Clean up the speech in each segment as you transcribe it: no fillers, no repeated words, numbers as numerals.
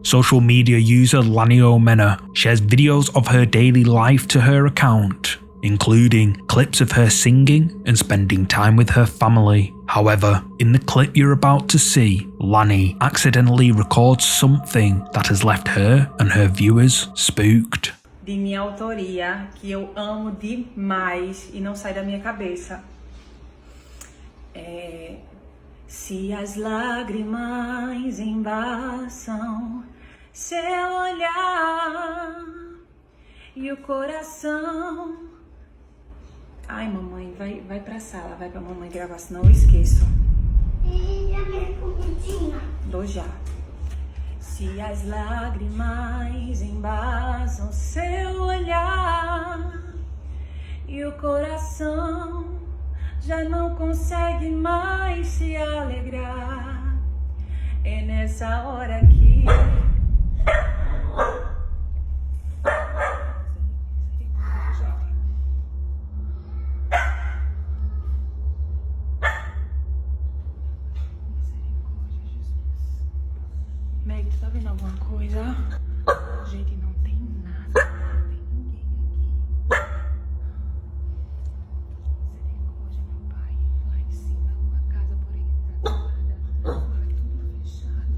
social media user Lani O'Mena shares videos of her daily life to her account, including clips of her singing and spending time with her family. However, in the clip you're about to see, Lani accidentally records something that has left her and her viewers spooked. De minha autoria, que eu amo demais e não sai da minha cabeça. Se as lágrimas embaçam seu olhar e o coração... Ai, mamãe, vai pra sala, vai pra mamãe gravar, senão eu esqueço. E a minha comidinha? Dou já. Se as lágrimas embasam seu olhar e o coração já não consegue mais se alegrar, é nessa hora que... Meg, tu tá vendo alguma coisa? Gente, não tem nada. Não tem ninguém aqui. Misericórdia, meu pai. Lá em cima é uma casa, porém desativada. Olha, tudo fechado.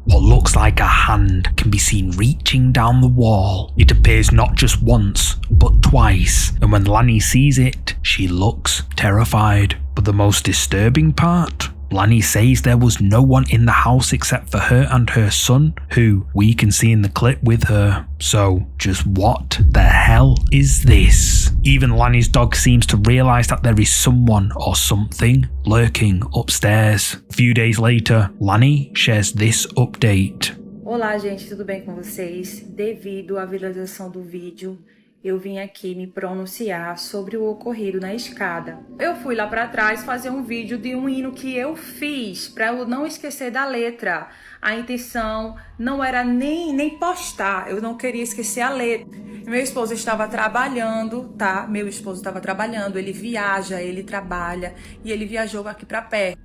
What looks like a hand can be seen reaching down the wall. It appears not just once, but twice, and when Lani sees it, she looks terrified. But the most disturbing part? Lani says there was no one in the house except for her and her son, who we can see in the clip with her. So, just what the hell is this? Even Lani's dog seems to realise that there is someone or something lurking upstairs. A few days later, Lani shares this update. Olá, gente, tudo bem com vocês? Devido à viralização do vídeo, eu vim aqui me pronunciar sobre o ocorrido na escada. Eu fui lá para trás fazer um vídeo de um hino que eu fiz, para eu não esquecer da letra. A intenção não era nem postar, eu não queria esquecer a letra. Meu esposo estava trabalhando, tá? Meu esposo estava trabalhando, ele viaja, ele trabalha e ele viajou aqui para perto.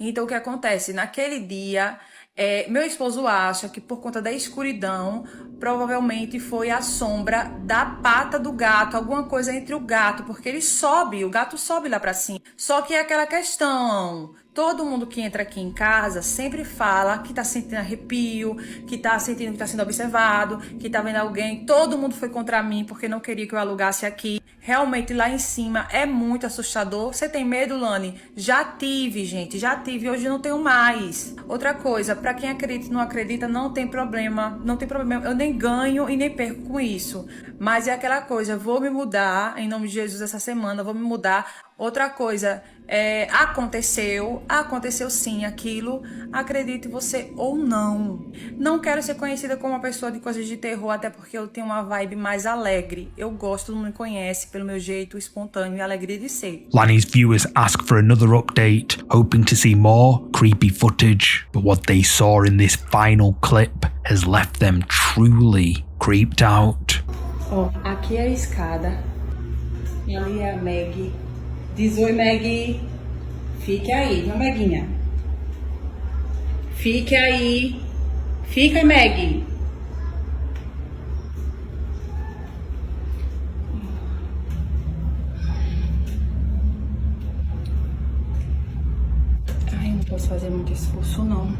Então o que acontece? Naquele dia... meu esposo acha que por conta da escuridão, provavelmente foi a sombra da pata do gato, alguma coisa entre o gato, porque o gato sobe lá pra cima. Só que é aquela questão, todo mundo que entra aqui em casa sempre fala que tá sentindo arrepio, que tá sentindo que tá sendo observado, que tá vendo alguém. Todo mundo foi contra mim porque não queria que eu alugasse aqui. Realmente lá em cima é muito assustador. Você tem medo, Lani? Já tive, gente, já tive, hoje não tenho mais. Outra coisa, pra quem acredita e não acredita, não tem problema, eu nem ganho e nem perco com isso. Mas é aquela coisa, vou me mudar, em nome de Jesus, essa semana, vou me mudar. Outra coisa, aconteceu sim aquilo, acredite você ou não. Não quero ser conhecida como uma pessoa de coisas de terror, até porque eu tenho uma vibe mais alegre. Eu gosto, todo mundo me conhece pelo meu jeito espontâneo e alegre de ser. Lani's viewers ask for another update, hoping to see more creepy footage, but what they saw in this final clip has left them truly creeped out. Ó, aqui é a escada, e ali é a Meg. Diz oi, Meg. Fique aí, viu, Meguinha? Fique aí. Fica, Meg. Ai, não posso fazer muito esforço, não.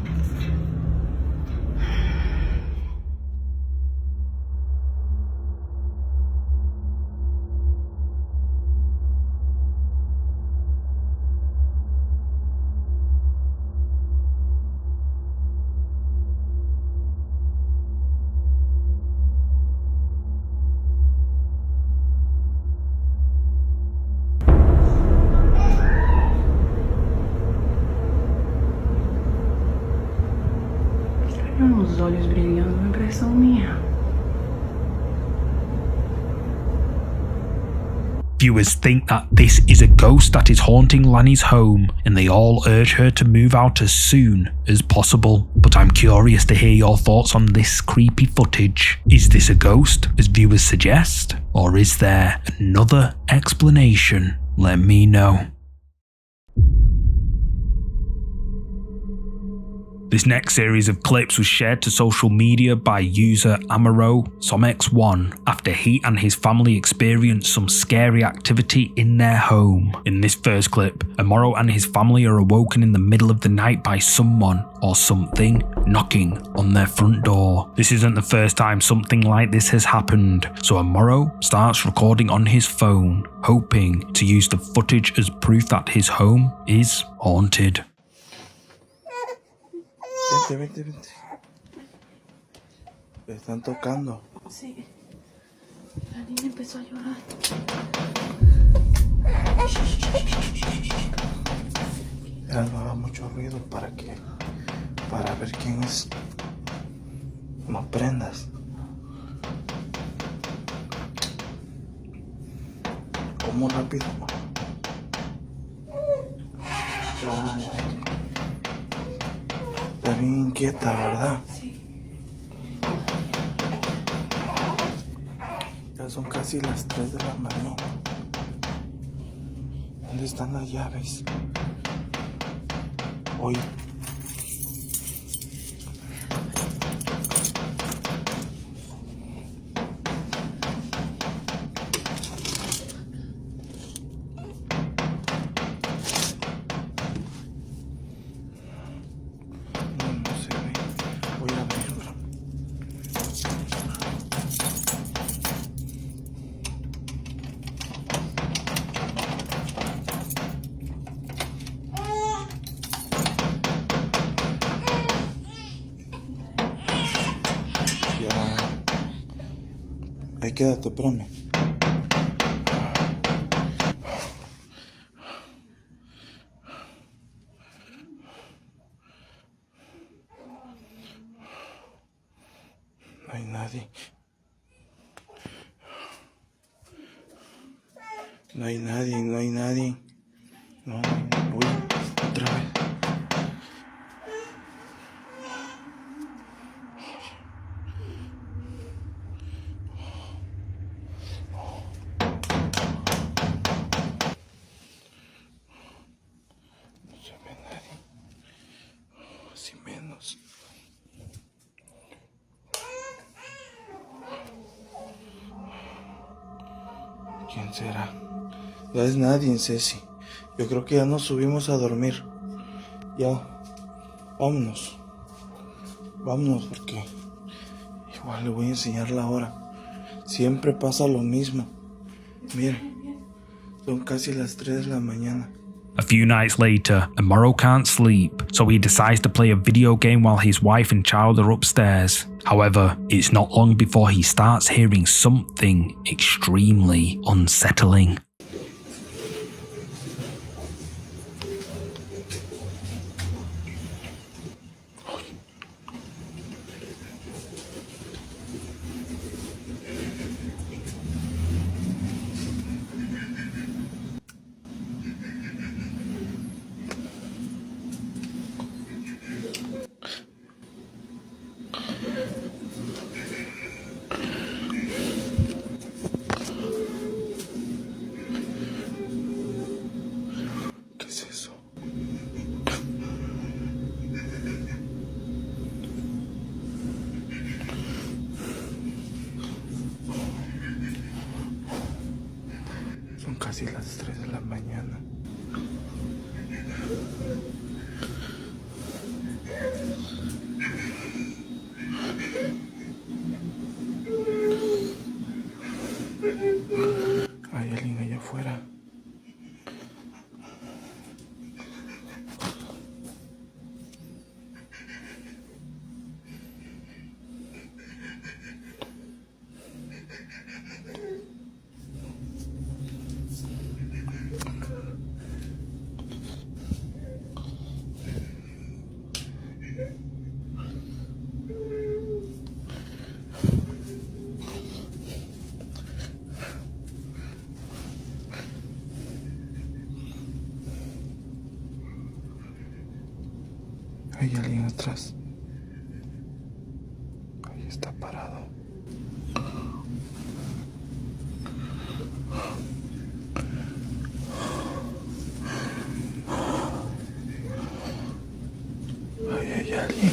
Os olhos brilhando, uma impressão minha. Viewers think that this is a ghost that is haunting Lani's home, and they all urge her to move out as soon as possible. But I'm curious to hear your thoughts on this creepy footage. Is this a ghost, as viewers suggest? Or is there another explanation? Let me know. This next series of clips was shared to social media by user Amaro-Somex1 after he and his family experienced some scary activity in their home. In this first clip, Amaro and his family are awoken in the middle of the night by someone or something knocking on their front door. This isn't the first time something like this has happened, so Amaro starts recording on his phone, hoping to use the footage as proof that his home is haunted. Vente. Le están tocando. Sí. La niña empezó a llorar. Ya no haga mucho ruido para ver quién es. No prendas. ¿Cómo rápido? Ay. Está bien inquieta, ¿verdad? Sí. Ya son casi las 3 de la mañana. ¿Dónde están las llaves? Oye. No se ve. Voy a abrirlo. Ya. Ahí quédate, espérame. No hay nadie. No hay nadie. No, uy, otra vez. No se ve nadie. Así menos. ¿Quién será? No es nadie, Ceci. Yo creo que ya nos subimos a dormir. Ya. Vámonos. Vámonos porque igual le voy a enseñar la hora. Siempre pasa lo mismo. Mira. Son casi las 3 de la mañana. A few nights later, Amaro can't sleep, so he decides to play a video game while his wife and child are upstairs. However, it's not long before he starts hearing something extremely unsettling. ¿Qué es eso? Son casi las 3 de la mañana. Hay alguien allá afuera. Hay alguien atrás. Ahí está parado. Ahí hay alguien.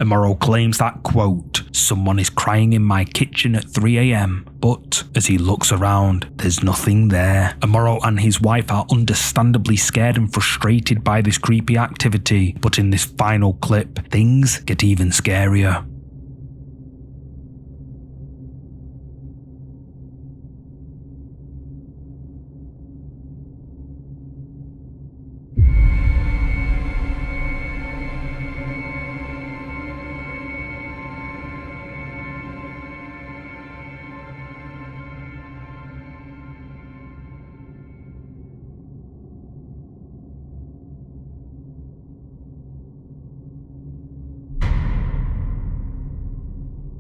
Amaro claims that, quote, "Someone is crying in my kitchen at 3 a.m, but as he looks around, there's nothing there." Amaro and his wife are understandably scared and frustrated by this creepy activity, but in this final clip, things get even scarier.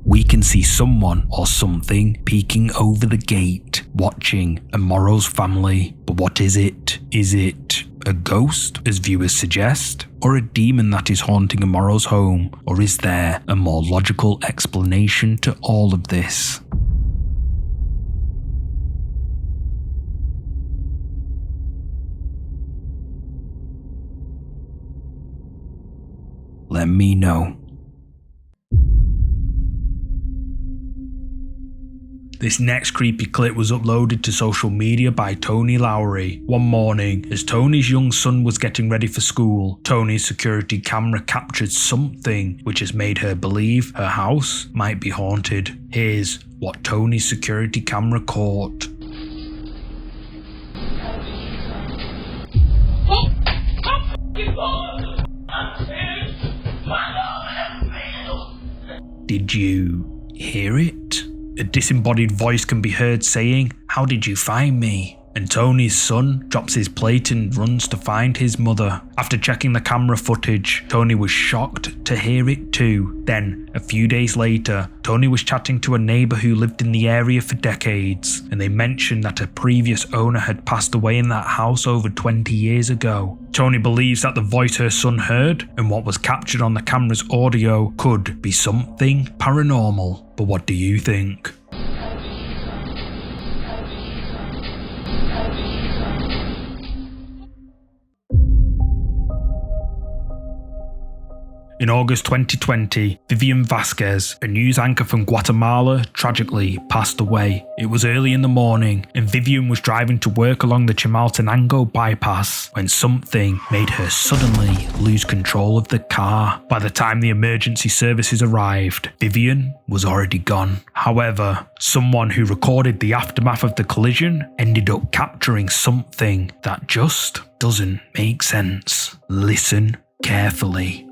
We can see someone or something peeking over the gate, watching Amaro's family. But what is it? Is it a ghost, as viewers suggest? Or a demon that is haunting Amaro's home? Or is there a more logical explanation to all of this? Let me know. This next creepy clip was uploaded to social media by Tony Lowry. One morning, as Tony's young son was getting ready for school, Tony's security camera captured something which has made her believe her house might be haunted. Here's what Tony's security camera caught. Did you hear it? A disembodied voice can be heard saying, "How did you find me?" And Tony's son drops his plate and runs to find his mother. After checking the camera footage, Tony was shocked to hear it too. Then, a few days later, Tony was chatting to a neighbour who lived in the area for decades, and they mentioned that a previous owner had passed away in that house over 20 years ago. Tony believes that the voice her son heard and what was captured on the camera's audio could be something paranormal. But what do you think? In August 2020, Vivian Vasquez, a news anchor from Guatemala, tragically passed away. It was early in the morning, and Vivian was driving to work along the Chimaltenango bypass when something made her suddenly lose control of the car. By the time the emergency services arrived, Vivian was already gone. However, someone who recorded the aftermath of the collision ended up capturing something that just doesn't make sense. Listen carefully.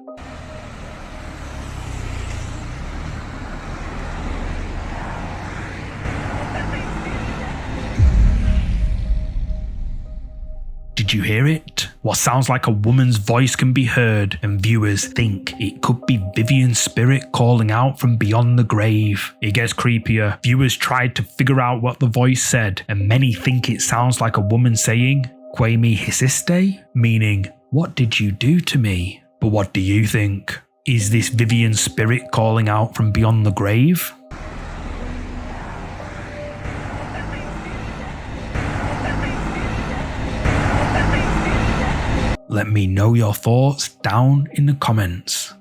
Did you hear it? What sounds like a woman's voice can be heard, and viewers think it could be Vivian's spirit calling out from beyond the grave. It gets creepier. Viewers tried to figure out what the voice said, and many think it sounds like a woman saying, "Que me hiciste?" meaning, "What did you do to me?" But what do you think? Is this Vivian's spirit calling out from beyond the grave? Let me know your thoughts down in the comments.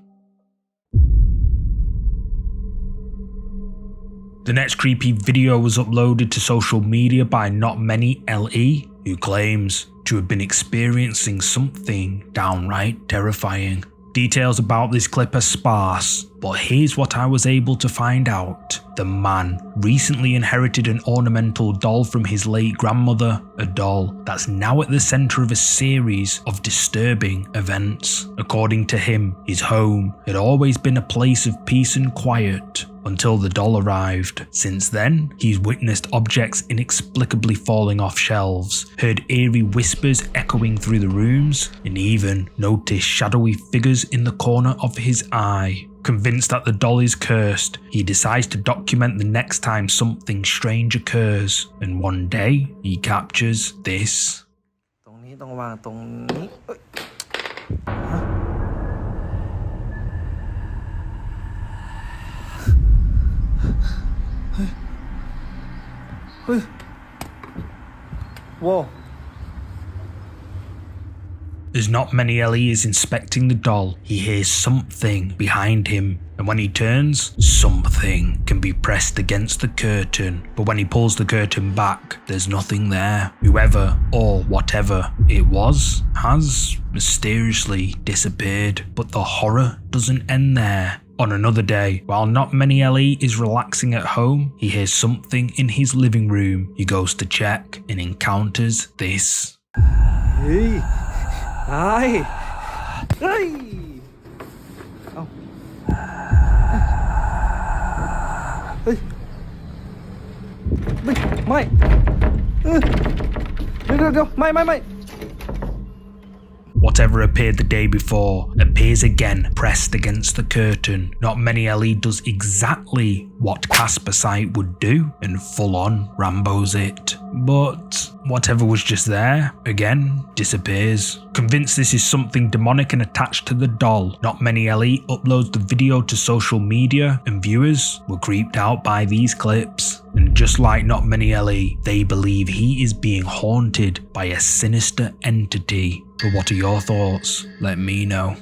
The next creepy video was uploaded to social media by Not Many LE, who claims to have been experiencing something downright terrifying. Details about this clip are sparse, but here's what I was able to find out. The man recently inherited an ornamental doll from his late grandmother, a doll that's now at the centre of a series of disturbing events. According to him, his home had always been a place of peace and quiet until the doll arrived. Since then, he's witnessed objects inexplicably falling off shelves, heard eerie whispers echoing through the rooms, and even noticed shadowy figures in the corner of his eye. Convinced that the doll is cursed, he decides to document the next time something strange occurs, and one day he captures this. As Not Many Ellie is inspecting the doll, he hears something behind him, and when he turns, something can be pressed against the curtain, but when he pulls the curtain back, there's nothing there. Whoever or whatever it was has mysteriously disappeared, but the horror doesn't end there. On another day, while Not Many Ellie is relaxing at home, he hears something in his living room. He goes to check and encounters this. Hey! Hi! Hey! Oh. Hey! Mày! Mày! Whatever appeared the day before appears again pressed against the curtain. Not Many Ellie does exactly what Casper Sight would do and full on Rambos it. But whatever was just there, again, disappears. Convinced this is something demonic and attached to the doll, Not Many Ellie uploads the video to social media and viewers were creeped out by these clips. And just like Not Many Ellie, they believe he is being haunted by a sinister entity. But what are your thoughts? Let me know.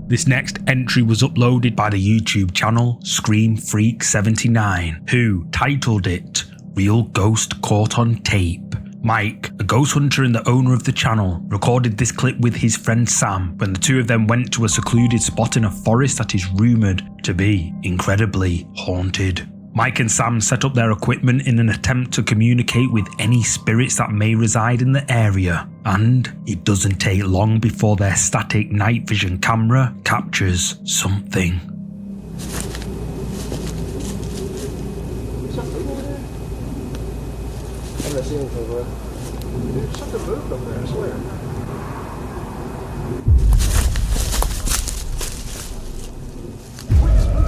This next entry was uploaded by the YouTube channel ScreamFreak79, who titled it Real Ghost Caught on Tape. Mike, a ghost hunter and the owner of the channel, recorded this clip with his friend Sam when the two of them went to a secluded spot in a forest that is rumoured to be incredibly haunted. Mike and Sam set up their equipment in an attempt to communicate with any spirits that may reside in the area, and it doesn't take long before their static night vision camera captures something. I've never seen anything before. There's something moved over there, I swear.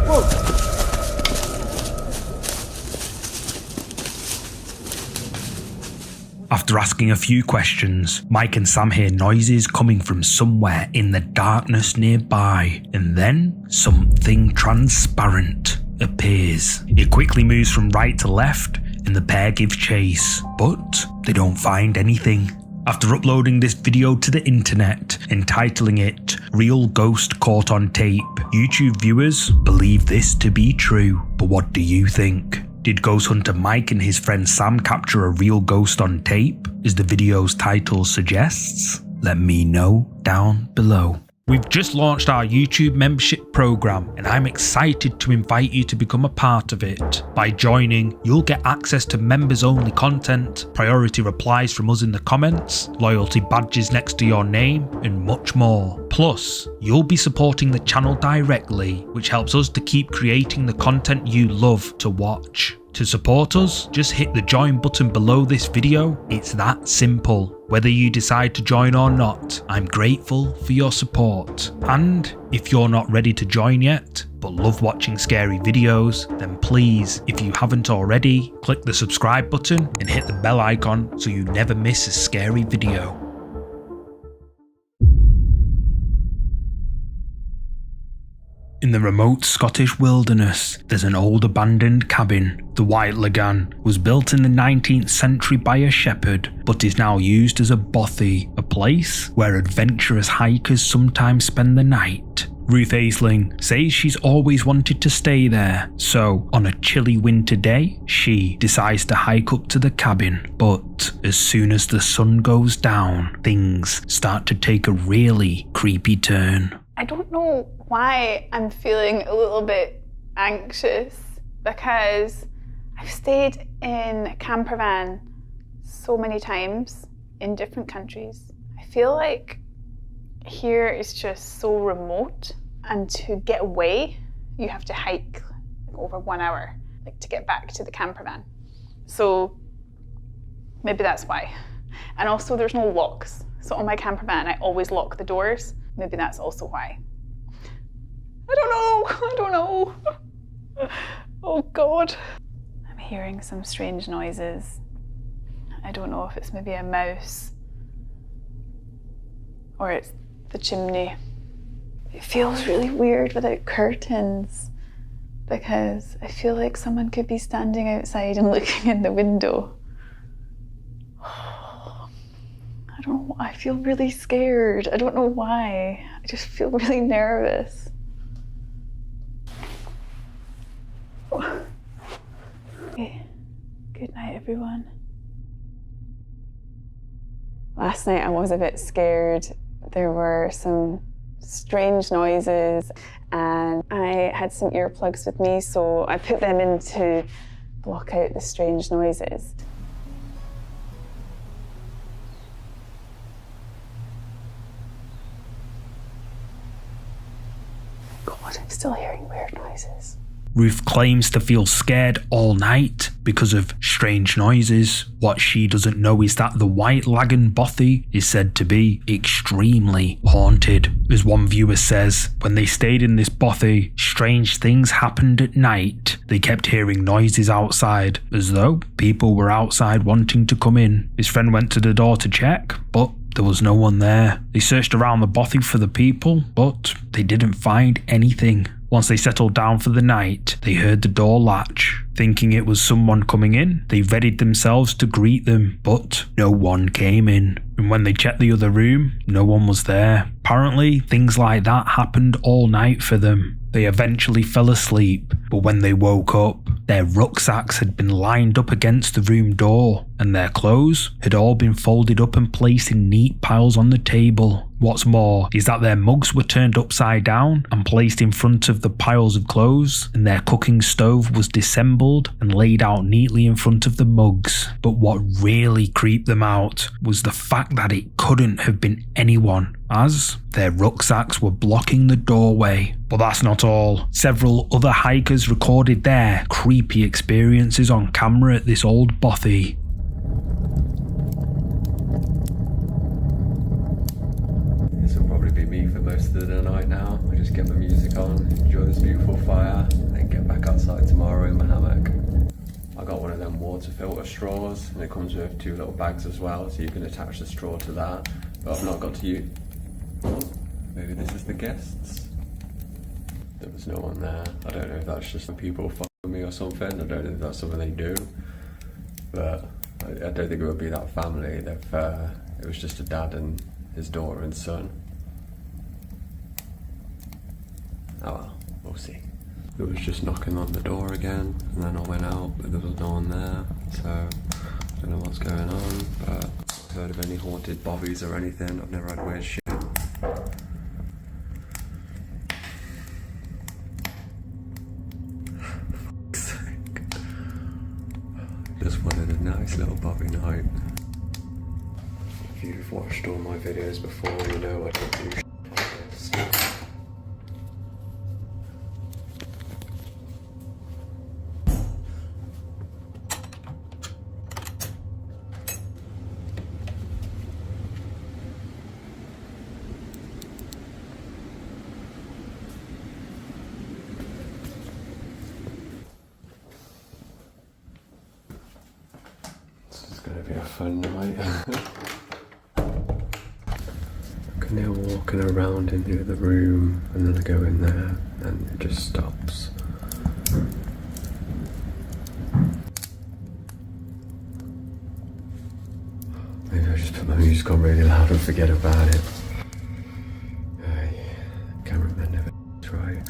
Whoa! After asking a few questions, Mike and Sam hear noises coming from somewhere in the darkness nearby, and then something transparent appears. It quickly moves from right to left, and the pair give chase, but they don't find anything. After uploading this video to the internet, entitling it Real Ghost Caught on Tape, YouTube viewers believe this to be true. But what do you think? Did ghost hunter Mike and his friend Sam capture a real ghost on tape, as the video's title suggests? Let me know down below. We've just launched our YouTube membership program, and I'm excited to invite you to become a part of it. By joining, you'll get access to members only content, priority replies from us in the comments, loyalty badges next to your name, and much more. Plus, you'll be supporting the channel directly, which helps us to keep creating the content you love to watch. To support us, just hit the join button below this video. It's that simple. Whether you decide to join or not, I'm grateful for your support. And if you're not ready to join yet, but love watching scary videos, then please, if you haven't already, click the subscribe button and hit the bell icon so you never miss a scary video. In the remote Scottish wilderness, there's an old abandoned cabin. The White Lagan was built in the 19th century by a shepherd, but is now used as a bothy, a place where adventurous hikers sometimes spend the night. Ruth Aisling says she's always wanted to stay there, so on a chilly winter day, she decides to hike up to the cabin. But as soon as the sun goes down, things start to take a really creepy turn. I don't know why I'm feeling a little bit anxious, because I've stayed in a camper van so many times in different countries. I feel like here is just so remote, and to get away you have to hike over 1 hour to get back to the camper van. So maybe that's why. And also there's no locks, so on my camper van I always lock the doors. Maybe that's also why. I don't know. Oh God. I'm hearing some strange noises. I don't know if it's maybe a mouse or it's the chimney. It feels really weird without curtains, because I feel like someone could be standing outside and looking in the window. don't know, I feel really scared. I don't know why. I just feel really nervous. Okay. Good night, everyone. Last night I was a bit scared. There were some strange noises and I had some earplugs with me, so I put them in to block out the strange noises. God, I'm still hearing weird noises. Ruth claims to feel scared all night because of strange noises. What she doesn't know is that the White Lagoon bothy is said to be extremely haunted. As one viewer says, when they stayed in this bothy, strange things happened at night. They kept hearing noises outside, as though people were outside wanting to come in. His friend went to the door to check, but there was no one there. They searched around the bothy for the people, but they didn't find anything. Once they settled down for the night, they heard the door latch. Thinking it was someone coming in, they readied themselves to greet them, but no one came in. And when they checked the other room, no one was there. Apparently, things like that happened all night for them. They eventually fell asleep, but when they woke up, their rucksacks had been lined up against the room door, and their clothes had all been folded up and placed in neat piles on the table. What's more is that their mugs were turned upside down and placed in front of the piles of clothes, and their cooking stove was disassembled and laid out neatly in front of the mugs. But what really creeped them out was the fact that it couldn't have been anyone, as their rucksacks were blocking the doorway. But that's not all. Several other hikers recorded their creepy experiences on camera at this old bothy. This will probably be me for most of the night now. I just get my music on, enjoy this beautiful fire, and get back outside tomorrow in my hammock. I got one of them water filter straws, and it comes with 2 little bags as well, so you can attach the straw to that. But I've not got to use. Maybe this is the guests. There was no one there. I don't know if that's just some people following me or something. I don't know if that's something they do, but I don't think it would be that family. It was just a dad and his daughter and son. Oh well, we'll see. It was just knocking on the door again, and then I went out, but there was no one there, so I don't know what's going on, but I've heard of any haunted bobbies or anything. I've never had weird shit. Just wanted a nice little bobby night. If you've watched all my videos before, you know I don't do shit like this. Gonna be a fun night. I can hear walking around in the other room, and then I go in there and it just stops. Maybe I just put my music on really loud and forget about it. Cameraman never right.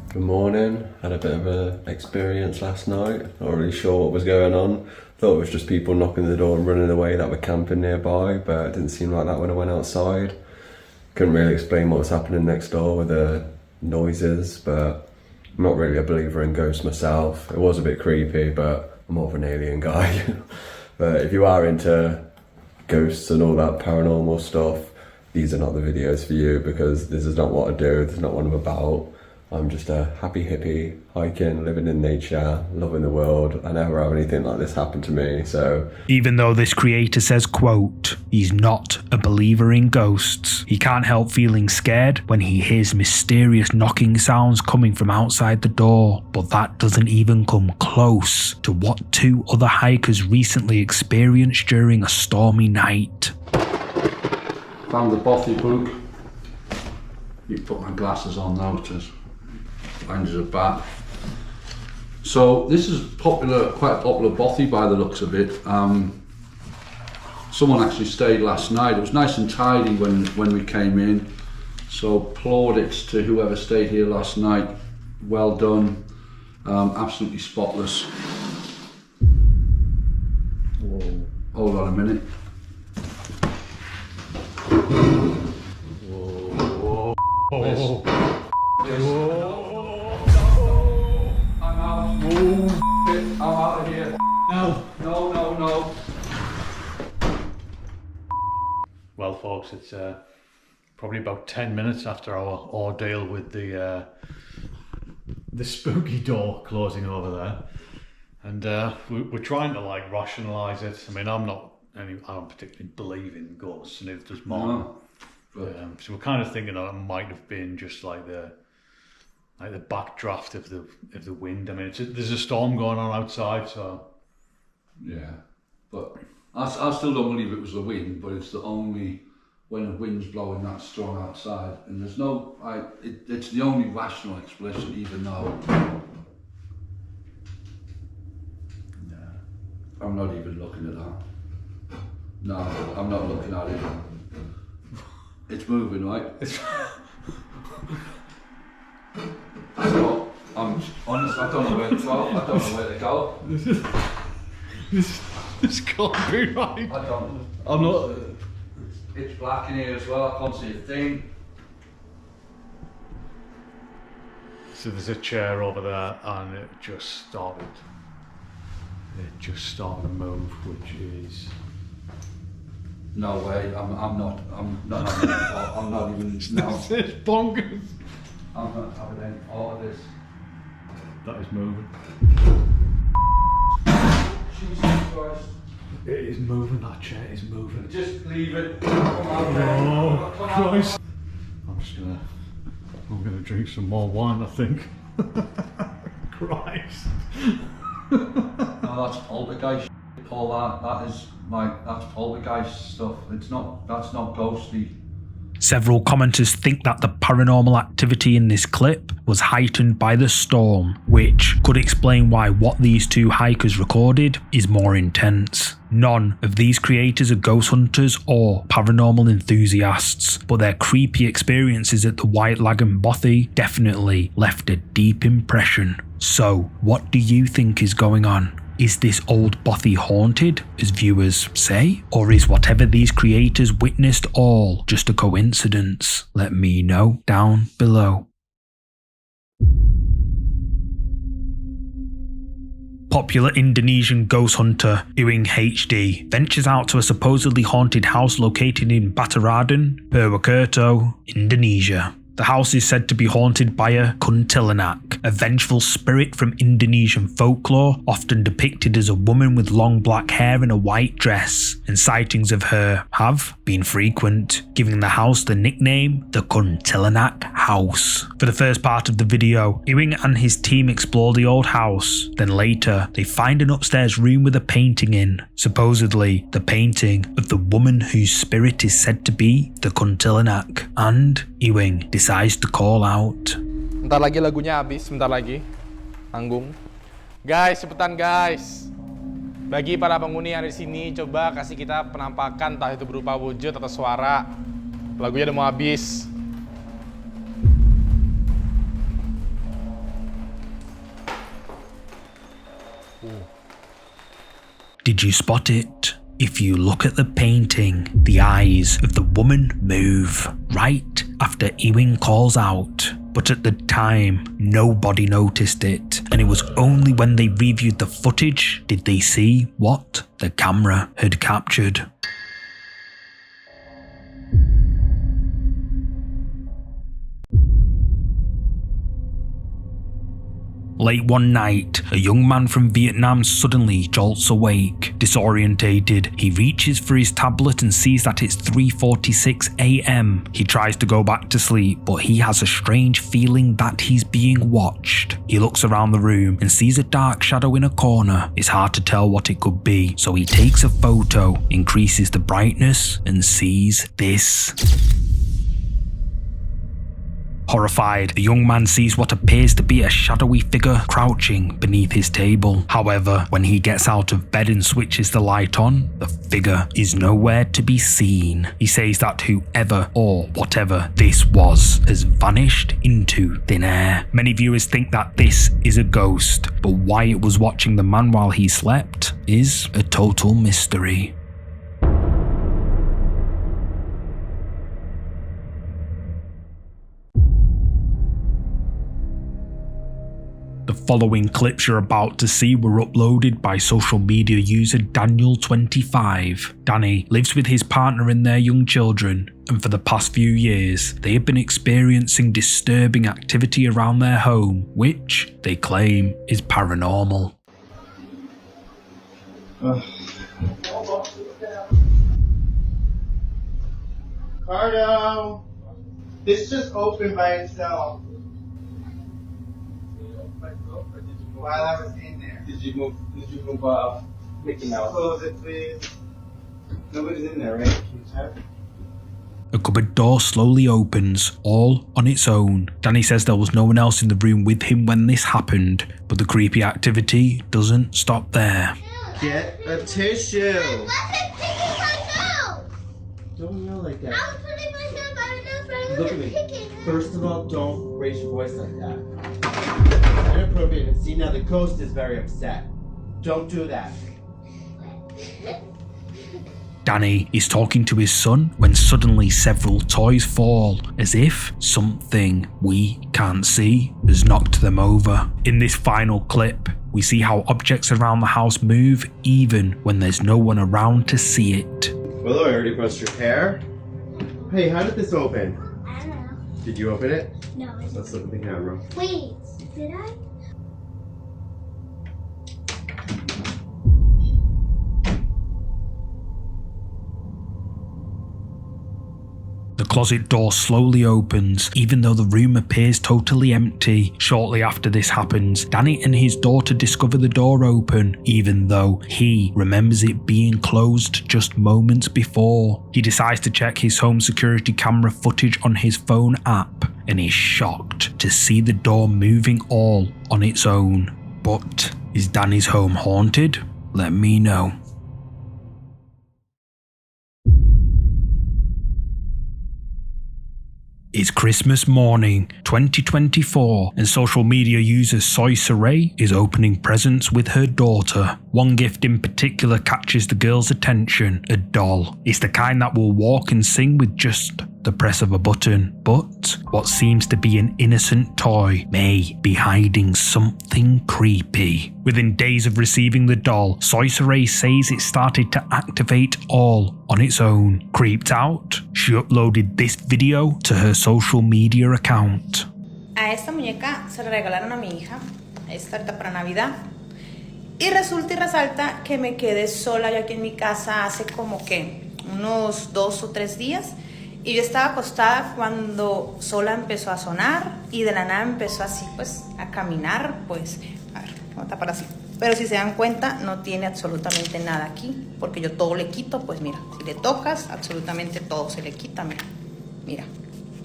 Good morning. Had a bit of an experience last night. Not really sure what was going on. Thought it was just people knocking the door and running away that were camping nearby, but it didn't seem like that when I went outside. Couldn't really explain what was happening next door with the noises, but I'm not really a believer in ghosts myself. It was a bit creepy, but I'm more of an alien guy. But if you are into ghosts and all that paranormal stuff, these are not the videos for you, because this is not what I do. This is not what I'm about. I'm just a happy hippie, hiking, living in nature, loving the world. I never have anything like this happen to me, so... Even though this creator says, quote, he's not a believer in ghosts, he can't help feeling scared when he hears mysterious knocking sounds coming from outside the door. But that doesn't even come close to what 2 other hikers recently experienced during a stormy night. Found the bothy book. You put my glasses on now to find us a bat. So this is popular, quite a popular bothy by the looks of it. Someone actually stayed last night. It was nice and tidy when we came in. So plaudits to whoever stayed here last night. Well done. Absolutely spotless. Whoa. Hold on a minute. Whoa. This. Whoa. I'm out. I'm out of here. No. Well, folks, it's probably about 10 minutes after our ordeal with the spooky door closing over there, and we're trying to like rationalise it. I mean, I don't particularly believe in ghosts, and if there's more, so we're kind of thinking that it might have been just like the backdraft of the wind. I mean, there's a storm going on outside, so yeah. But I still don't believe it was the wind, but it's the only when the wind's blowing that strong outside, and there's no, it's the only rational explanation, even though I'm not even looking at that. No, I'm not looking at it. It's moving, right? So, I'm honest, I don't know where to go. I don't know where to go. this can't be right. I don't. I'm not. It's black in here as well. I can't see a thing. So there's a chair over there, and it just started to move, which is No way. I'm not even. No. It's bonkers. I'm not having any part of this. That is moving. Jesus Christ. It is moving. That chair is moving. Just leave it. Come on, man. Oh Come on. Christ! I'm gonna drink some more wine, I think. Christ. No, that's poltergeist. Paul, that's poltergeist stuff. That's not ghostly. Several commenters think that the paranormal activity in this clip was heightened by the storm, which could explain why what these two hikers recorded is more intense. None of these creators are ghost hunters or paranormal enthusiasts, but their creepy experiences at the White Lagoon Bothy definitely left a deep impression. So, what do you think is going on? Is this old bothy haunted, as viewers say? Or is whatever these creators witnessed all just a coincidence? Let me know down below. Popular Indonesian ghost hunter Ewing HD ventures out to a supposedly haunted house located in Bataraden, Purwokerto, Indonesia. The house is said to be haunted by a kuntilanak, a vengeful spirit from Indonesian folklore, often depicted as a woman with long black hair and a white dress, and sightings of her have been frequent, giving the house the nickname the Kuntilanak House. For the first part of the video, Ewing and his team explore the old house, then later they find an upstairs room with a painting in, supposedly the painting of the woman whose spirit is said to be the Kuntilanak, and Ewing decides to call out. Bentar lagi lagunya habis, sebentar lagi. Tanggung. Guys, cepetan guys. Bagi para penghuni yang ada di sini, coba kasih kita penampakan, entah itu berupa wujud atau suara. Lagunya udah mau habis. Did you spot it? If you look at the painting, the eyes of the woman move right after Ewing calls out. But at the time, nobody noticed it, and it was only when they reviewed the footage did they see what the camera had captured. Late one night, a young man from Vietnam suddenly jolts awake. Disorientated, he reaches for his tablet and sees that it's 3:46 AM. He tries to go back to sleep, but he has a strange feeling that he's being watched. He looks around the room and sees a dark shadow in a corner. It's hard to tell what it could be, so he takes a photo, increases the brightness, and sees this. Horrified, the young man sees what appears to be a shadowy figure crouching beneath his table. However, when he gets out of bed and switches the light on, the figure is nowhere to be seen. He says that whoever or whatever this was has vanished into thin air. Many viewers think that this is a ghost, but why it was watching the man while he slept is a total mystery. The following clips you're about to see were uploaded by social media user Daniel25. Danny lives with his partner and their young children, and for the past few years, they have been experiencing disturbing activity around their home, which they claim is paranormal. Cardo! This just opened by itself. While I was in there. Did you move Mickey Mouse? Close it, please. Nobody's in there, right? Can you tap? A cupboard door slowly opens, all on its own. Danny says there was no one else in the room with him when this happened, but the creepy activity doesn't stop there. Get a tissue! I wasn't picking my nose! Don't yell like that. I was putting my nose on my nose. Look at me. First of all, don't raise your voice like that. Inappropriate. And see, now the ghost is very upset. Don't do that. Danny is talking to his son when suddenly several toys fall, as if something we can't see has knocked them over. In this final clip, we see how objects around the house move even when there's no one around to see it. Well, I already brushed your hair. Hey, how did this open? I don't know. Did you open it? No, Let's look at the camera. wait. Did I? The closet door slowly opens, even though the room appears totally empty. Shortly after this happens, Danny and his daughter discover the door open, even though he remembers it being closed just moments before. He decides to check his home security camera footage on his phone app, and is shocked to see the door moving all on its own. But is Danny's home haunted? Let me know. It's Christmas morning, 2024, and social media user Soy Saray is opening presents with her daughter. One gift in particular catches the girl's attention, a doll. It's the kind that will walk and sing with just the press of a button. But what seems to be an innocent toy may be hiding something creepy. Within days of receiving the doll, Soy Saray says it started to activate all on its own. Creeped out, she uploaded this video to her social media account. A esta muñeca se la regalaron a mi hija, esta ahorita para Navidad. Y resulta y resalta que me quedé sola yo aquí en mi casa hace como que unos 2 o 3 días. Y yo estaba acostada cuando sola empezó a sonar y de la nada empezó así pues a caminar, pues, a ver, vamos a tapar así. Pero si se dan cuenta no tiene absolutamente nada aquí, porque yo todo le quito, pues mira, si le tocas absolutamente todo se le quita, mira.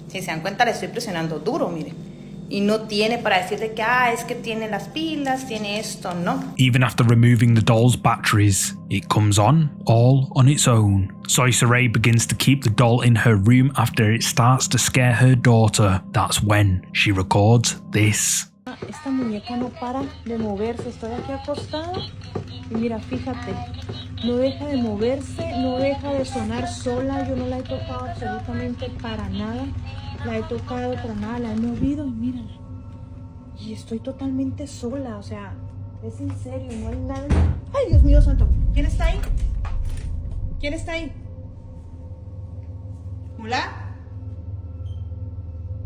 Si se dan cuenta le estoy presionando duro, mire. Y no tiene para decirte que, es que tiene las pilas, tiene esto, no. Even after removing the doll's batteries, it comes on all on its own. Soy Saray begins to keep the doll in her room after it starts to scare her daughter. That's when she records this. Esta muñeca no para de moverse, estoy aquí acostada y mira, fíjate, no deja de moverse, no deja de sonar sola, yo no la he tocado absolutamente para nada. La he tocado para nada, la he movido y mírala. Y estoy totalmente sola, o sea, es en serio, no hay nadie. ¡Ay, Dios mío santo! ¿Quién está ahí? ¿Quién está ahí? ¿Hola?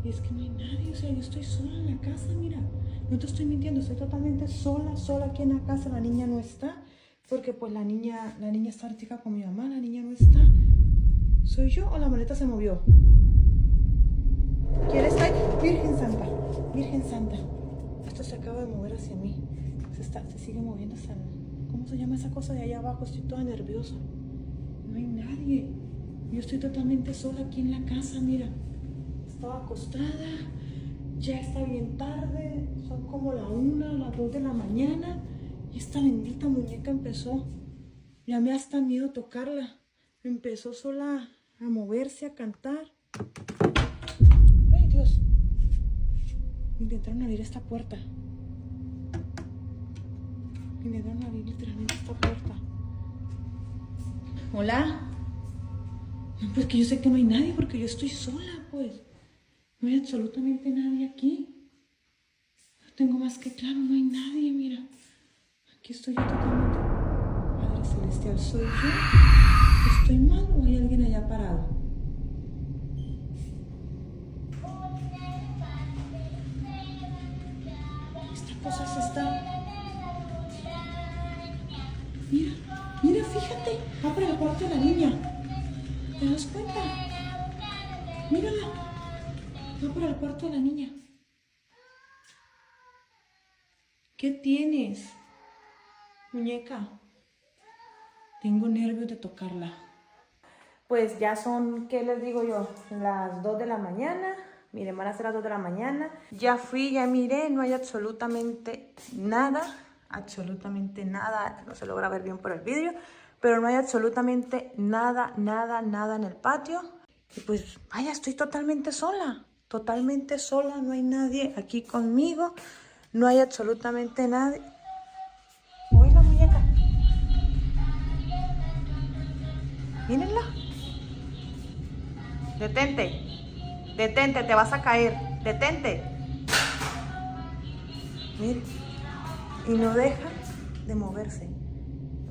Y es que no hay nadie, o sea, yo estoy sola en la casa, mira. No te estoy mintiendo, estoy totalmente sola aquí en la casa. La niña no está, porque pues la niña está ahorita con mi mamá, la niña no está. ¿Soy yo o la maleta se movió? ¿Quién está ahí? Virgen Santa, Virgen Santa. Esto se acaba de mover hacia mí. Se sigue moviendo hasta... ¿Cómo se llama esa cosa de allá abajo? Estoy toda nerviosa. No hay nadie. Yo estoy totalmente sola aquí en la casa, mira. Estaba acostada Ya está bien tarde, son como la 1, las 2 de la mañana y esta bendita muñeca empezó, ya me hasta miedo tocarla, empezó sola a moverse, a cantar. ¡Ay, Dios! Intentaron abrir esta puerta. Intentaron abrir literalmente esta puerta. ¿Hola? No, pues que yo sé que no hay nadie porque yo estoy sola, pues. No hay absolutamente nadie aquí. No tengo más que claro, no hay nadie, mira. Aquí estoy yo totalmente. Padre Celestial, ¿soy yo? ¿Estoy mal o hay alguien allá parado? Esta cosa se está... Mira, mira, fíjate. Va para el cuarto de la niña. ¿Te das cuenta? Mírala. Va para el cuarto de la niña. ¿Qué tienes, muñeca? Tengo nervios de tocarla. Pues ya son, ¿qué les digo yo? Las 2 de la mañana. Miren, van a ser las 2 de la mañana. Ya fui, ya miré, no hay absolutamente nada. Absolutamente nada. No se logra ver bien por el vídeo. Pero no hay absolutamente nada, nada, nada en el patio. Y pues, vaya, estoy totalmente sola. Totalmente sola, no hay nadie aquí conmigo. No hay absolutamente nadie. Uy, la muñeca. Mírenla. Detente. Detente, te vas a caer. Detente. Miren. Y no deja de moverse.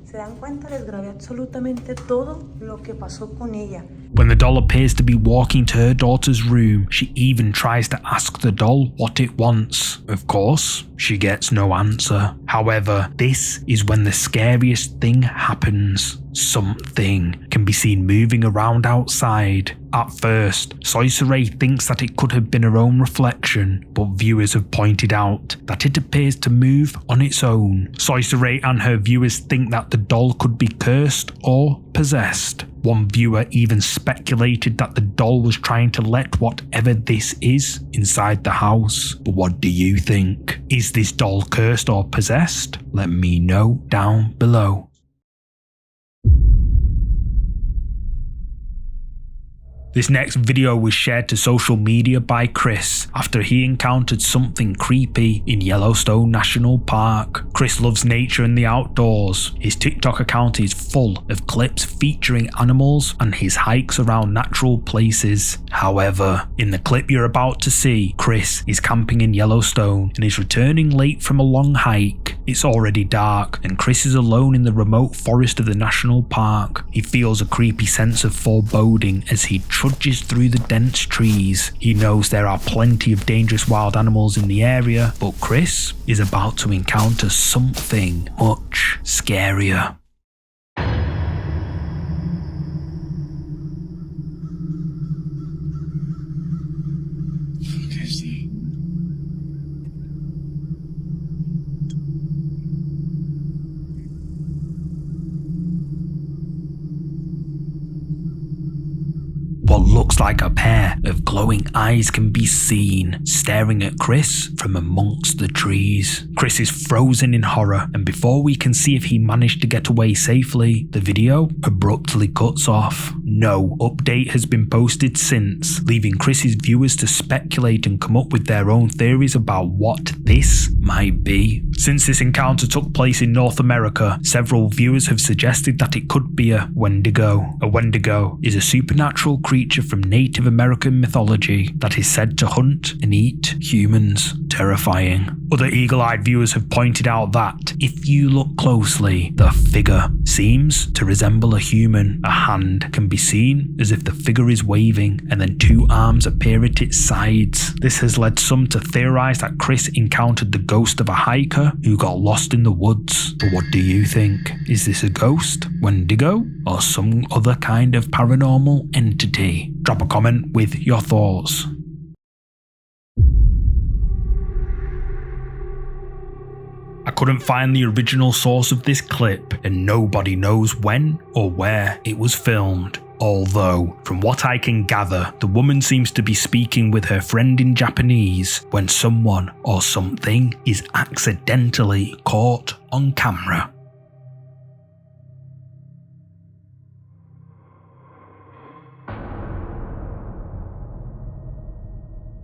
¿Se dan cuenta? Les grabé absolutamente todo lo que pasó con ella. When the doll appears to be walking to her daughter's room, she even tries to ask the doll what it wants. Of course, she gets no answer. However, this is when the scariest thing happens. Something can be seen moving around outside. At first, Soisere thinks that it could have been her own reflection, but viewers have pointed out that it appears to move on its own. Soisere and her viewers think that the doll could be cursed or possessed. One viewer even speculated that the doll was trying to let whatever this is inside the house. But what do you think? Is this doll cursed or possessed? Let me know down below. This next video was shared to social media by Chris after he encountered something creepy in Yellowstone National Park. Chris loves nature and the outdoors. His TikTok account is full of clips featuring animals and his hikes around natural places. However, in the clip you're about to see, Chris is camping in Yellowstone and is returning late from a long hike. It's already dark and Chris is alone in the remote forest of the national park. He feels a creepy sense of foreboding as he trudges through the dense trees. He knows there are plenty of dangerous wild animals in the area, but Chris is about to encounter something much scarier. What looks like a pair of glowing eyes can be seen staring at Chris from amongst the trees. Chris is frozen in horror, and before we can see if he managed to get away safely, the video abruptly cuts off. No update has been posted since, leaving Chris's viewers to speculate and come up with their own theories about what this might be. Since this encounter took place in North America, several viewers have suggested that it could be a Wendigo. A Wendigo is a supernatural creature from Native American mythology that is said to hunt and eat humans. Terrifying. Other eagle-eyed viewers have pointed out that, if you look closely, the figure seems to resemble a human. A hand can be seen as if the figure is waving, and then two arms appear at its sides. This has led some to theorize that Chris encountered the ghost of a hiker who got lost in the woods. But what do you think? Is this a ghost, Wendigo, or some other kind of paranormal entity? Drop a comment with your thoughts. I couldn't find the original source of this clip, and nobody knows when or where it was filmed. Although, from what I can gather, the woman seems to be speaking with her friend in Japanese when someone or something is accidentally caught on camera.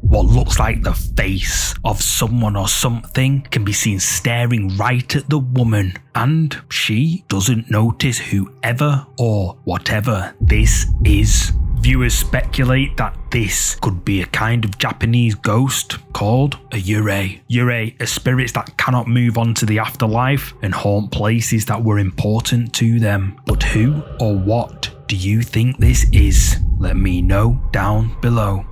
What looks like the face of someone or something can be seen staring right at the woman, and she doesn't notice whoever or whatever this is. Viewers speculate that this could be a kind of Japanese ghost called a yurei. Yurei are spirits that cannot move on to the afterlife and haunt places that were important to them. But who or what do you think this is? Let me know down below.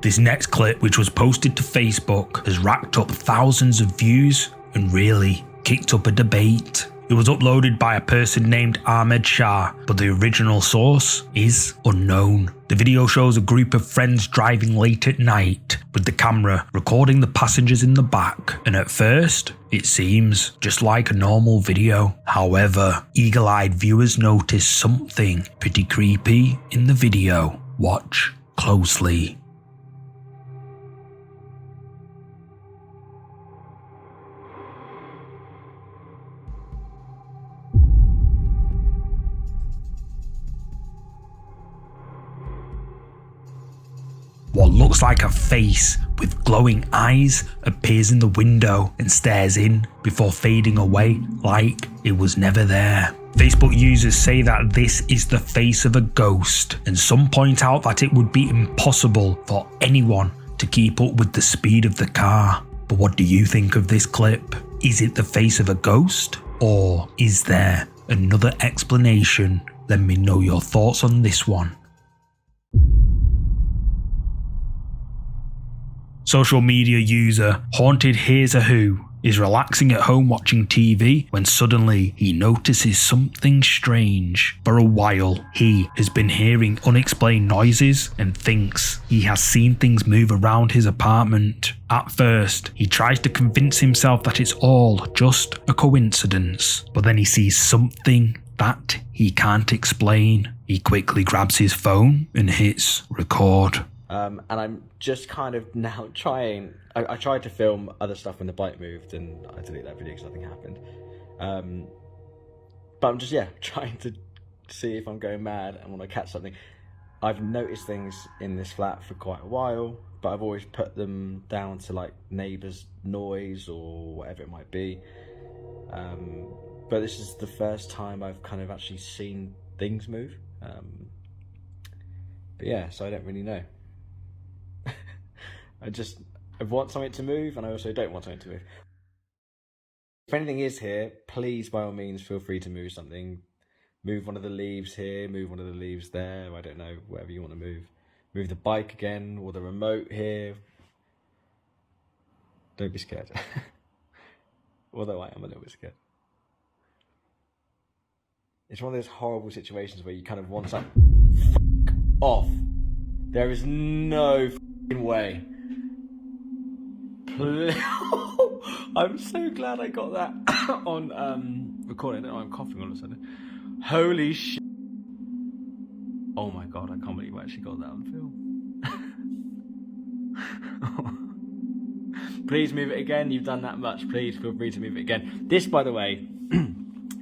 This next clip, which was posted to Facebook, has racked up thousands of views and really kicked up a debate. It was uploaded by a person named Ahmed Shah, but the original source is unknown. The video shows a group of friends driving late at night, with the camera recording the passengers in the back, and at first, it seems just like a normal video. However, eagle-eyed viewers notice something pretty creepy in the video. Watch closely. What looks like a face with glowing eyes appears in the window and stares in before fading away like it was never there. Facebook users say that this is the face of a ghost, and some point out that it would be impossible for anyone to keep up with the speed of the car. But what do you think of this clip? Is it the face of a ghost, or is there another explanation? Let me know your thoughts on this one. Social media user Haunted Here's a Who is relaxing at home watching TV when suddenly he notices something strange. For a while, he has been hearing unexplained noises and thinks he has seen things move around his apartment. At first, he tries to convince himself that it's all just a coincidence, but then he sees something that he can't explain. He quickly grabs his phone and hits record. And I'm just kind of now trying. I tried to film other stuff when the bike moved, and I deleted that video because nothing happened. But I'm just trying to see if I'm going mad and want to catch something. I've noticed things in this flat for quite a while, but I've always put them down to like neighbours' noise or whatever it might be. But this is the first time I've kind of actually seen things move. But yeah, so I don't really know. I want something to move, and I also don't want something to move. If anything is here, please, by all means, feel free to move something. Move one of the leaves here, move one of the leaves there, I don't know, whatever you want to move. Move the bike again, or the remote here. Don't be scared. Although I am a little bit scared. It's one of those horrible situations where you kind of want something. F*** off. There is no f***ing way. I'm so glad I got that on recording. I don't know, I'm coughing all of a sudden. Holy shit. Oh my god, I can't believe I actually got that on film. Please move it again. You've done that much. Please feel free to move it again. This, by the way,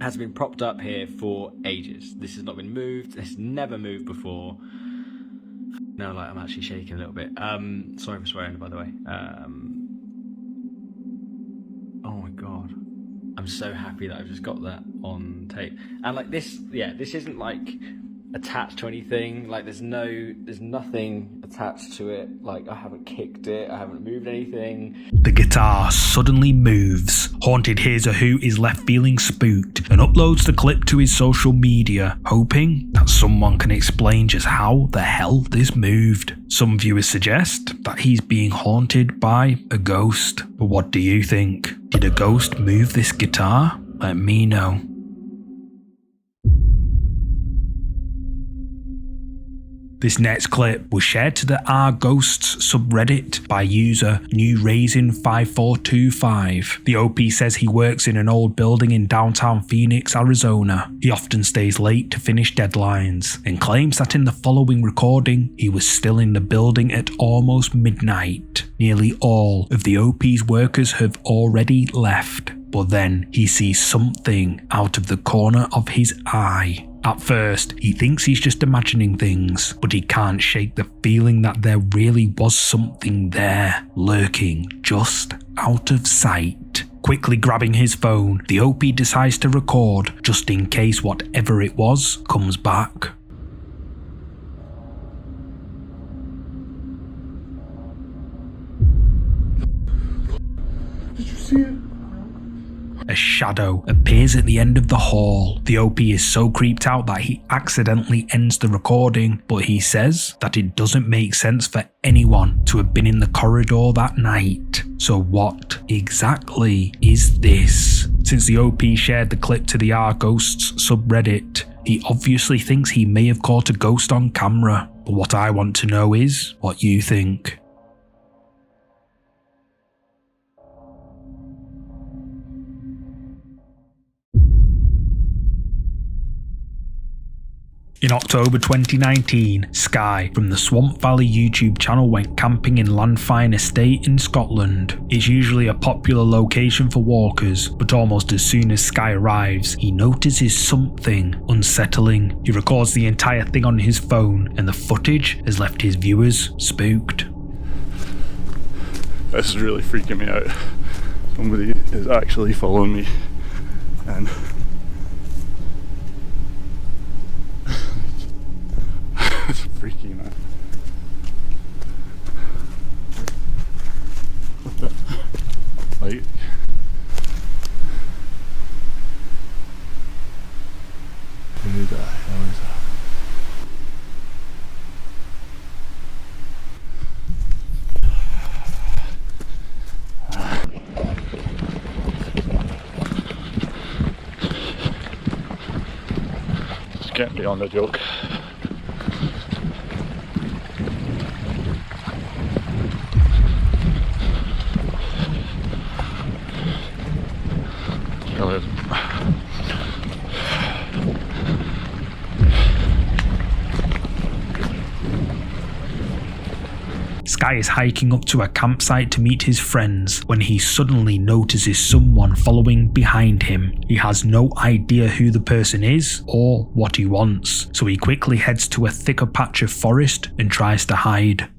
has been propped up here for ages. This has not been moved. It's never moved before. No, like I'm actually shaking a little bit. Sorry for swearing, by the way. Oh my god, I'm so happy that I've just got that on tape. And like this, this isn't like attached to anything. Like there's nothing attached to it. Like I haven't kicked it, I haven't moved anything. The guitar suddenly moves. Haunted Here's a Who is left feeling spooked and uploads the clip to his social media, hoping that someone can explain just how the hell this moved. Some viewers suggest that he's being haunted by a ghost. But what do you think? Did a ghost move this guitar? Let me know. This next clip was shared to the Are Ghosts subreddit by user NewRaisin5425. The OP says he works in an old building in downtown Phoenix, Arizona. He often stays late to finish deadlines and claims that in the following recording he was still in the building at almost midnight. Nearly all of the OP's workers have already left, but then he sees something out of the corner of his eye. At first, he thinks he's just imagining things, but he can't shake the feeling that there really was something there, lurking just out of sight. Quickly grabbing his phone, the OP decides to record, just in case whatever it was comes back. Did you see it? A shadow appears at the end of the hall. The OP is so creeped out that he accidentally ends the recording, but he says that it doesn't make sense for anyone to have been in the corridor that night. So what exactly is this? Since the OP shared the clip to the Are Ghosts subreddit, he obviously thinks he may have caught a ghost on camera. But what I want to know is what you think. In October 2019, Sky from the Swamp Valley YouTube channel went camping in Landfine Estate in Scotland. It's usually a popular location for walkers, but almost as soon as Sky arrives, he notices something unsettling. He records the entire thing on his phone, and the footage has left his viewers spooked. This is really freaking me out. Somebody is actually following me, and it's freaky, man. What the? Like, who the hell is that? This can't be on the joke. Sky is hiking up to a campsite to meet his friends when he suddenly notices someone following behind him. He has no idea who the person is or what he wants, so he quickly heads to a thicker patch of forest and tries to hide.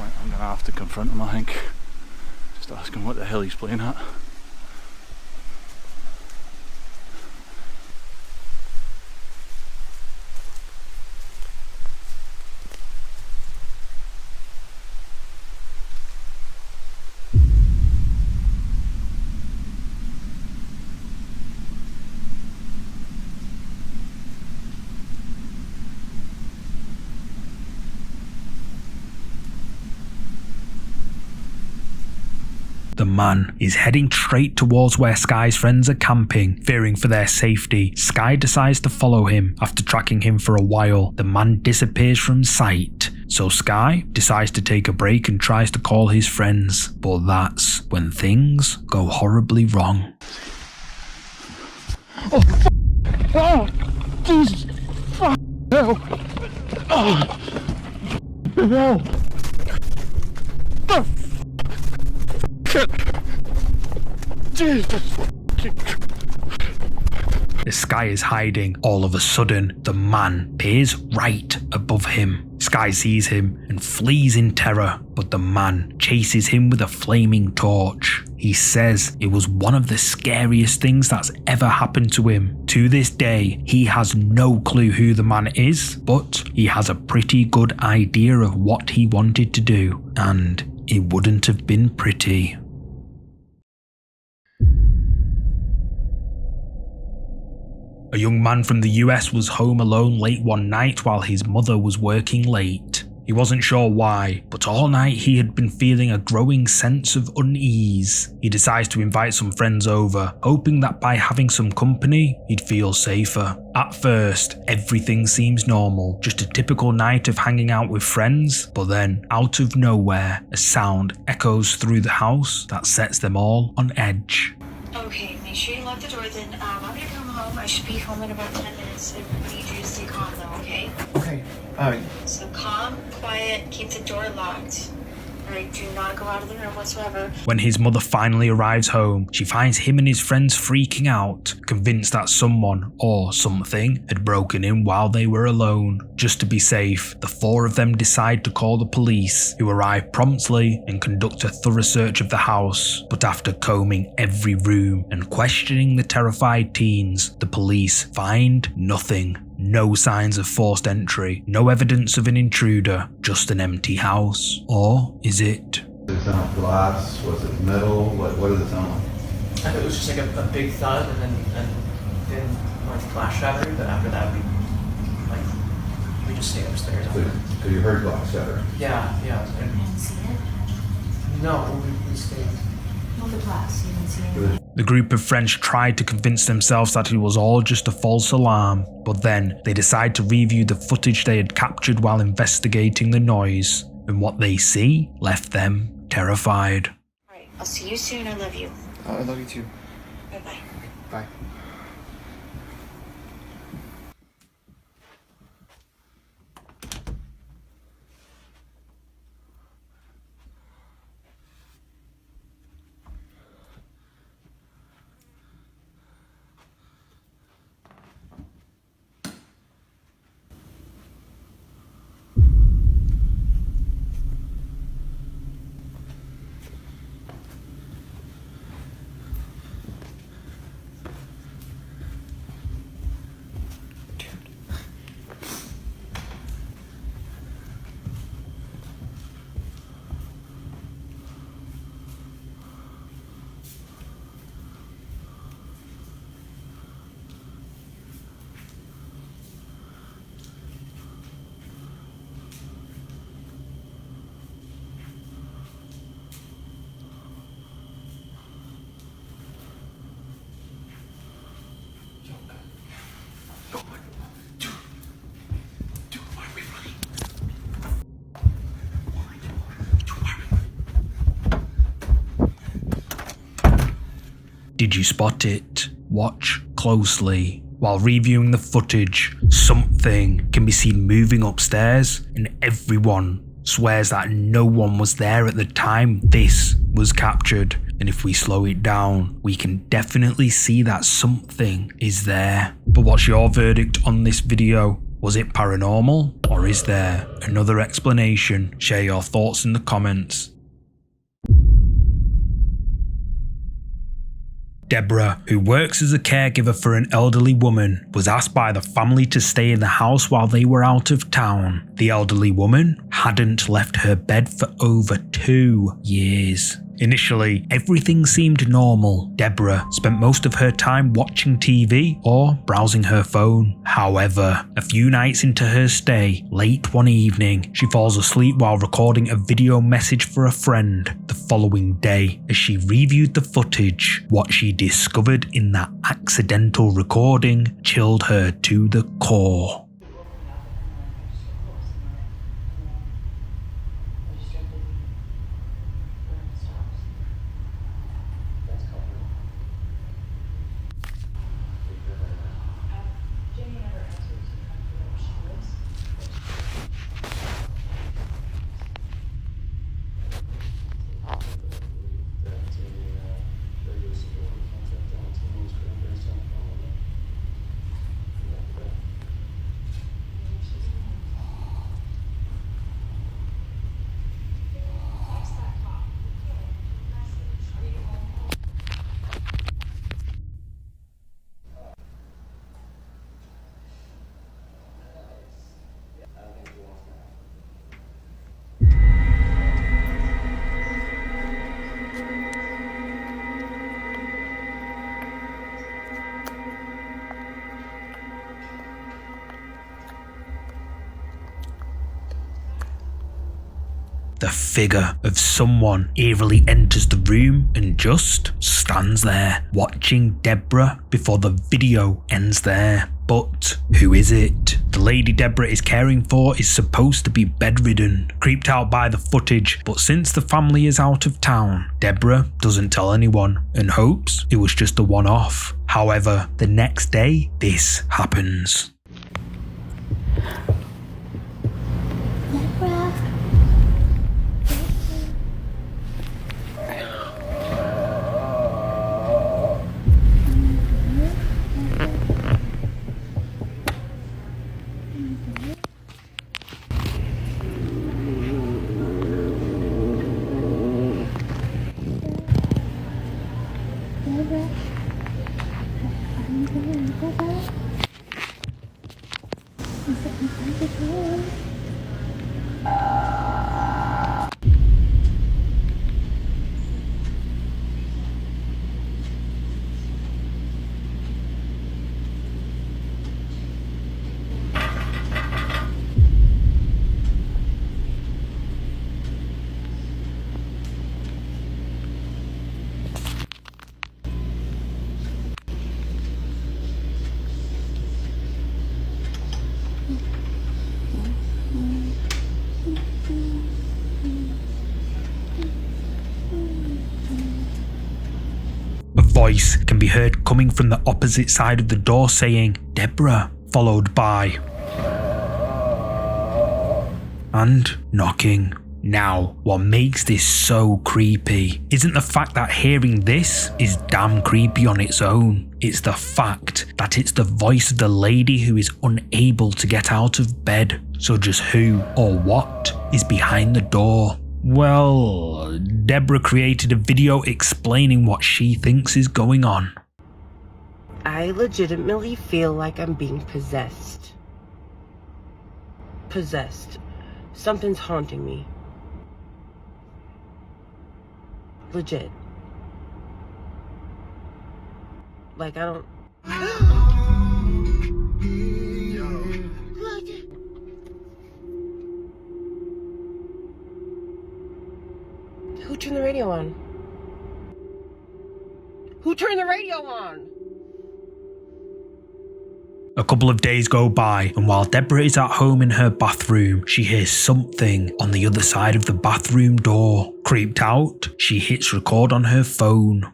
I'm gonna have to confront him, I think. Just ask him what the hell he's playing at. The man is heading straight towards where Sky's friends are camping. Fearing for their safety, Sky decides to follow him. After tracking him for a while, the man disappears from sight. So Sky decides to take a break and tries to call his friends. But that's when things go horribly wrong. Oh, f***. Oh, Jesus, fuck, hell. Oh, hell. The shit. Jesus. As Sky is hiding, all of a sudden, the man appears right above him. Sky sees him and flees in terror, but the man chases him with a flaming torch. He says it was one of the scariest things that's ever happened to him. To this day, he has no clue who the man is, but he has a pretty good idea of what he wanted to do, and it wouldn't have been pretty. A young man from the US was home alone late one night while his mother was working late. He wasn't sure why, but all night he had been feeling a growing sense of unease. He decides to invite some friends over, hoping that by having some company, he'd feel safer. At first, everything seems normal, just a typical night of hanging out with friends, but then, out of nowhere, a sound echoes through the house that sets them all on edge. Okay, make sure you lock the door then. I'm gonna come home. I should be home in about 10 minutes. I need you to stay calm though, okay? Okay. So calm, quiet, keep the door locked. Alright, do not go out of the room whatsoever. When his mother finally arrives home, she finds him and his friends freaking out, convinced that someone or something had broken in while they were alone. Just to be safe, the four of them decide to call the police, who arrive promptly and conduct a thorough search of the house. But after combing every room and questioning the terrified teens, the police find nothing. No signs of forced entry, no evidence of an intruder, just an empty house. Or is it? Did it sound like glass? Was it metal? What did it sound like? I thought it was just like a big thud, and then like the glass shattered. But after that, we just stayed upstairs. So you heard glass shatter? Yeah. You didn't see it? No, we stayed. Well, the glass, you didn't see it. The group of friends tried to convince themselves that it was all just a false alarm, but then they decide to review the footage they had captured while investigating the noise, and what they see left them terrified. Alright, I'll see you soon. I love you. I love you too. Bye-bye. Bye. Did you spot it? Watch closely. While reviewing the footage, something can be seen moving upstairs, and everyone swears that no one was there at the time this was captured. And if we slow it down, we can definitely see that something is there. But what's your verdict on this video? Was it paranormal, or is there another explanation? Share your thoughts in the comments. Deborah, who works as a caregiver for an elderly woman, was asked by the family to stay in the house while they were out of town. The elderly woman hadn't left her bed for over 2 years. Initially, everything seemed normal. Deborah spent most of her time watching TV or browsing her phone. However, a few nights into her stay, late one evening, she falls asleep while recording a video message for a friend. The following day, as she reviewed the footage, what she discovered in that accidental recording chilled her to the core. the figure of someone eerily enters the room and just stands there, watching Deborah before the video ends there. But who is it? The lady Deborah is caring for is supposed to be bedridden, creeped out by the footage, but since the family is out of town, Deborah doesn't tell anyone and hopes it was just a one-off. However, the next day, this happens. A voice can be heard coming from the opposite side of the door saying, "Deborah," followed by and knocking. Now, what makes this so creepy isn't the fact that hearing this is damn creepy on its own. It's the fact that it's the voice of the lady who is unable to get out of bed. So just who or what is behind the door? Well, Deborah created a video explaining what she thinks is going on. I legitimately feel like I'm being possessed. Possessed. Something's haunting me. Legit. Like, I don't... Who turned the radio on? Who turned the radio on? A couple of days go by, and while Deborah is at home in her bathroom, she hears something on the other side of the bathroom door. Creeped out, she hits record on her phone.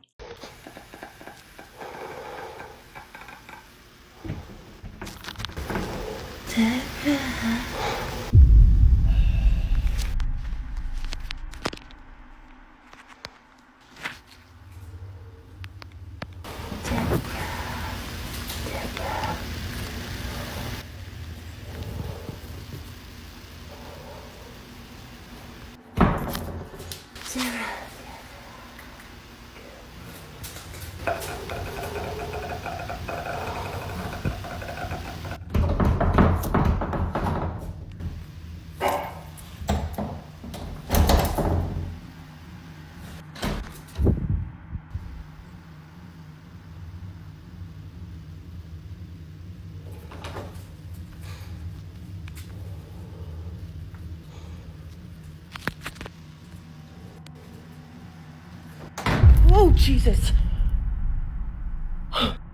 Oh, Jesus!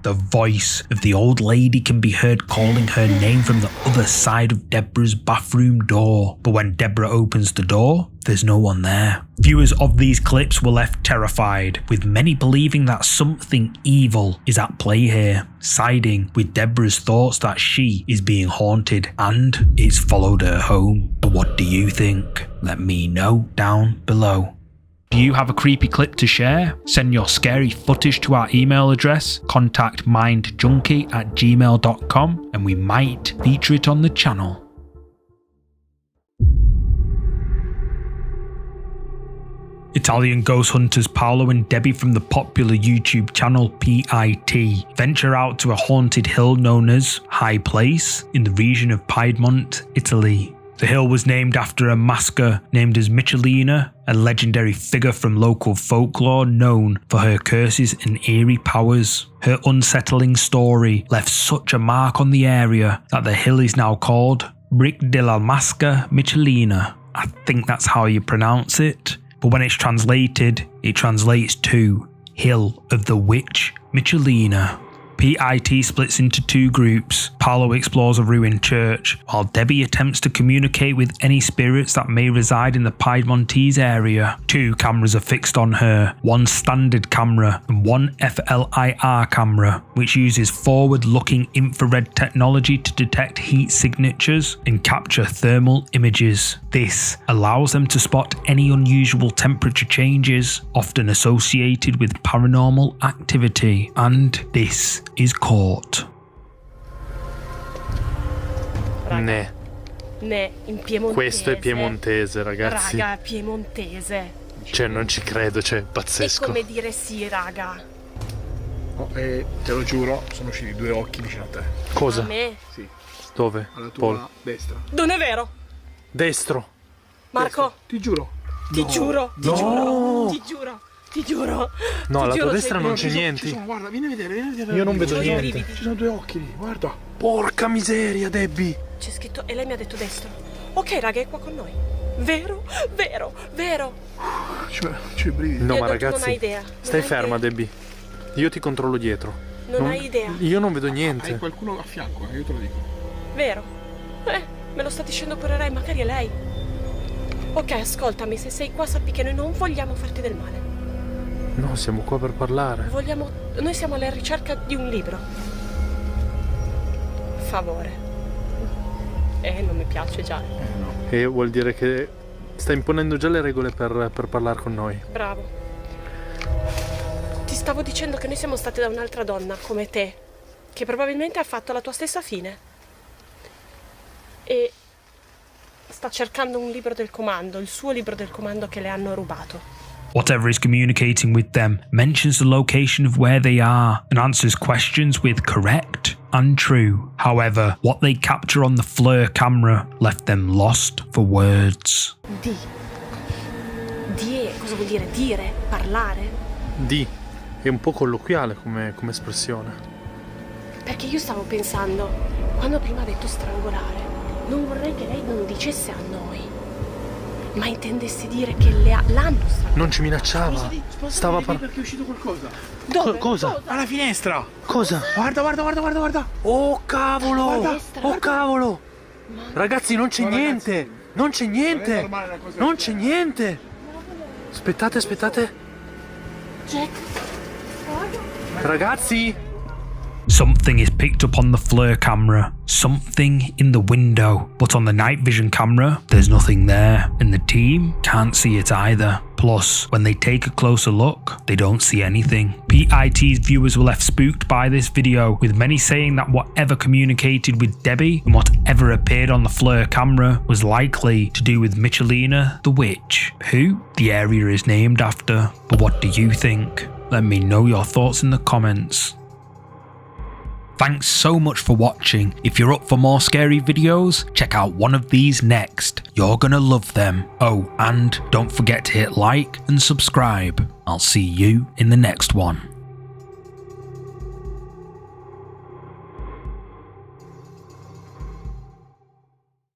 The voice of the old lady can be heard calling her name from the other side of Deborah's bathroom door. But when Deborah opens the door, there's no one there. Viewers of these clips were left terrified, with many believing that something evil is at play here, siding with Deborah's thoughts that she is being haunted and it's followed her home. But what do you think? Let me know down below. Do you have a creepy clip to share? Send your scary footage to our email address, contactmindjunkie@gmail.com, and we might feature it on the channel. Italian ghost hunters Paolo and Debbie from the popular YouTube channel PIT venture out to a haunted hill known as High Place in the region of Piedmont, Italy. The hill was named after a masker named as Michelina, a legendary figure from local folklore known for her curses and eerie powers. Her unsettling story left such a mark on the area that the hill is now called Brick della Masca Michelina, I think that's how you pronounce it. But when it's translated, it translates to Hill of the Witch Michelina. PIT splits into two groups. Paolo explores a ruined church, while Debbie attempts to communicate with any spirits that may reside in the Piedmontese area. Two cameras are fixed on her, one standard camera and one FLIR camera, which uses forward-looking infrared technology to detect heat signatures and capture thermal images. This allows them to spot any unusual temperature changes, often associated with paranormal activity, and this is caught. Ne. Ne, in piemontese. Questo è piemontese, ragazzi. Raga, piemontese. Cioè, non ci credo, cioè, pazzesco. È come dire sì, raga. Oh, te lo giuro, sono usciti due occhi vicino a te. Cosa? A me? Sì. Dove? Alla tua destra. Non è vero. Destro. Marco. Ti giuro. Ti giuro. Ti giuro. Ti giuro. Ti giuro. No, alla tua destra non c'è c'è niente. Guarda, vieni a vedere. Io non vedo niente. Ci sono due occhi lì, guarda. Porca miseria, Debbie. C'è scritto e lei mi ha detto destro. Ok, raga, è qua con noi. Vero? Vero? Vero? C'è i brividi. No, ma Non hai ragazzi, idea. stai ferma, Debbie. Io ti controllo dietro. Non hai idea. Io non vedo niente. Hai qualcuno a fianco, io te lo dico. Vero? Me lo sta dicendo pure lei, magari è lei. Ok, ascoltami, se sei qua sappi che noi non vogliamo farti del male. No, siamo qua per parlare. Noi siamo alla ricerca di un libro. Favore. Non mi piace già. No. E vuol dire che sta imponendo già le regole per parlare con noi. Bravo. Ti stavo dicendo che noi siamo state da un'altra donna, come te, che probabilmente ha fatto la tua stessa fine. E sta cercando un libro del comando, il suo libro del comando che le hanno rubato. Whatever is communicating with them mentions the location of where they are and answers questions with correct and true. However, what they capture on the FLIR camera left them lost for words. Cosa vuol dire? Dire? Parlare? Di. È un po' colloquiale come espressione. Perché io stavo pensando, quando prima ha detto strangolare, non vorrei che lei non lo dicesse a noi, ma intendesse dire che l'hanno strangolata. Non ci minacciava. Stava perché è uscito qualcosa. Dove? Cosa? Alla finestra. Cosa? Guarda. Oh cavolo! Guarda. Oh cavolo! Ragazzi, non c'è niente! Non c'è niente! Non c'è niente! Aspettate. Jack. Ragazzi! Something is picked up on the FLIR camera, something in the window, but on the night vision camera, there's nothing there, and the team can't see it either. Plus, when they take a closer look, they don't see anything. PIT's viewers were left spooked by this video, with many saying that whatever communicated with Debbie and whatever appeared on the FLIR camera was likely to do with Michelina the Witch, who the area is named after. But what do you think? Let me know your thoughts in the comments. Thanks so much for watching. If you're up for more scary videos, check out one of these next. You're gonna love them. Oh, and don't forget to hit like and subscribe. I'll see you in the next one.